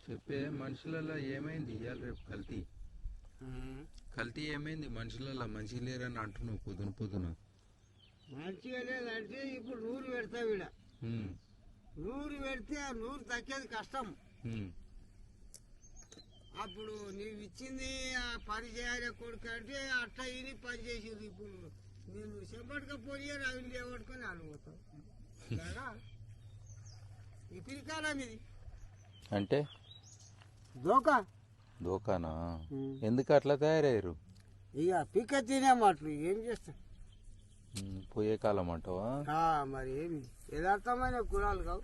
చెప్పే మనుషులలో ఏమైంది ఇవాళ రేపు కల్తీ కల్తీ ఏమైంది మనుషులలో మంచి లేరని అంటున్నావు పొద్దున పొద్దున. మంచిగా లేదంటే ఇప్పుడు నూరు పెడతా వీడ నూరు పెడితే ఆ నూరు తగ్గేది కష్టం. అప్పుడు నీవు ఇచ్చింది ఆ పని చేయాలి కొడుకు అంటే అట్లా ఇది పని చేసింది. ఇప్పుడు నేను చెప్పట్టుకపోయి అవి లేవట్టుకొని అనుకుంటావు ఈ పిరికాలం ఇది అంటే దోకానా? ఎందుకు అట్లా తయారయ్యారు? ఇక పిక్క తినే మాటలు ఏం చేస్తాం. పోయే కాలం అంటావా? మరి ఏమి యథార్థమైన కులాలు కావు.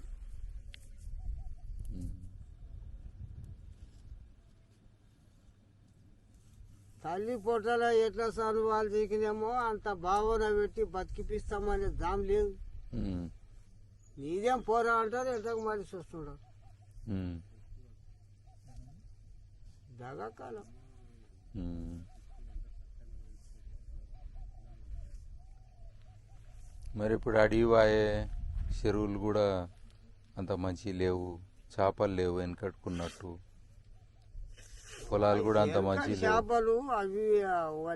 తల్లి పొట్టలో ఎట్లా సనువాలు దిగినేమో అంత భావన పెట్టి బతికిపిస్తామనే దాం లేదు. నీదేం పోరా అంటారు, ఎంతకు మరి చూస్తుంటారు దగాకాలం. మరి ఇప్పుడు అడవి వాయే చెరువులు కూడా అంత మంచి లేవు, చేపలు లేవు వెనకట్టుకున్నట్టు, పొలాలు కూడా అంత మంచి చేపలు అవి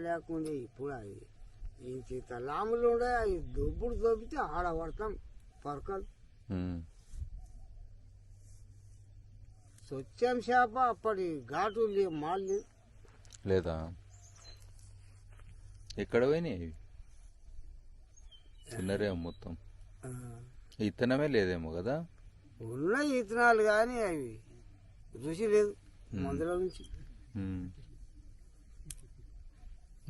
లేకుండా ఇప్పుడు అవి ఇంత లాములు ఉండే అవి దొబ్బుడు దొబ్బితే ఆడ పడతాం పరకలు. స్వచ్ఛం చేప అప్పటి ఘాటు మాలు లేదా? ఎక్కడ పోయినాయి? తిన్నరేమో మొత్తం. ఇత్తనమే లేదేమో కదా? ఉన్నాయి ఇత్తనాలు కానీ అవి రుచి లేదు మందుల నుంచి.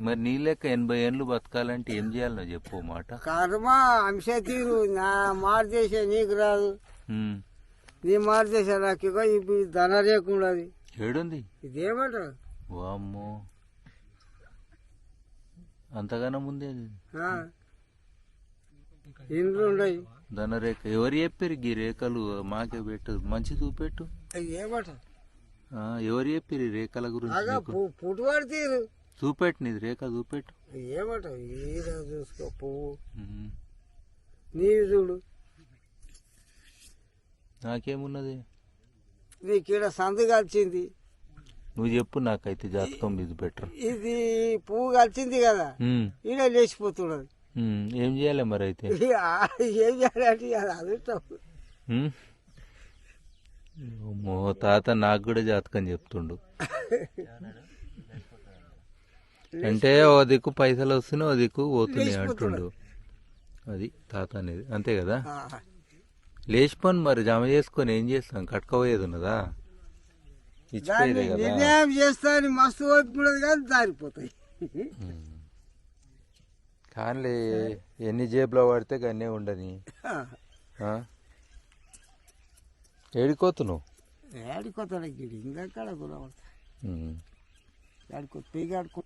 మరి నీ లెక్క 80 ఏళ్ళు బతకాలంటే ఏం చేయాలనో చెప్పు మాట. కర్మ అంశ తీరు నా మాట చేసే నీకు రాదు, నీ మాట చేసే నాకు ఇప్పుడు ధన లేకుండా ఏడుంది ఇదేమంటారు. వామ్మో అంతగానో ముందే ఇండ్లు ఉండయి ధనరేఖ. ఎవరు చెప్పారు ఈ రేఖలు? మాకే పెట్టు, మంచి చూపెట్టు. ఏమంటారు ఎవరు చెప్పారు ఈ రేఖల గురించి? పుట్టువాడు తీరు చూపెట్టు, నీది రేఖ చూపెట్టు. ఏమంటావు ఈర చూసుకో పువ్వు నీవి చూడు. నాకేమున్నది? నీకీడ సందు కలిసింది, నువ్వు చెప్పు, నాకైతే జాతకం ఇది బెటర్. ఇది పువ్వు కలిసింది కదా, ఈడ లేచిపోతున్నది. ఏం చేయాలి మరి అయితే? ఏం చేయాలంటే అదుంటావు. తాత నాకు కూడా జాతకం చెప్తుండు. అంటే ఓ దిక్కు పైసలు వస్తున్నాయి, ఓ దిక్కు పోతున్నాయి అంటుండు. అది తాత అనేది, అంతే కదా? లేచిపోను మరి, జమ చేసుకొని ఏం చేస్తాం? కట్టుకోపోయేది ఉన్నదా? ఇచ్చిపోయేదే కదా. నిర్ణయం చేస్తా మస్తు ఓపికూడదు కానీ దారిపోతాయి. కానీ ఎన్ని జేబులో పడితే గన్నే ఉండని. ఏడికోతున్నావు? ఏడికోతాడు ఇంకా గురవడతా ఏడుకో పీగాడుకో.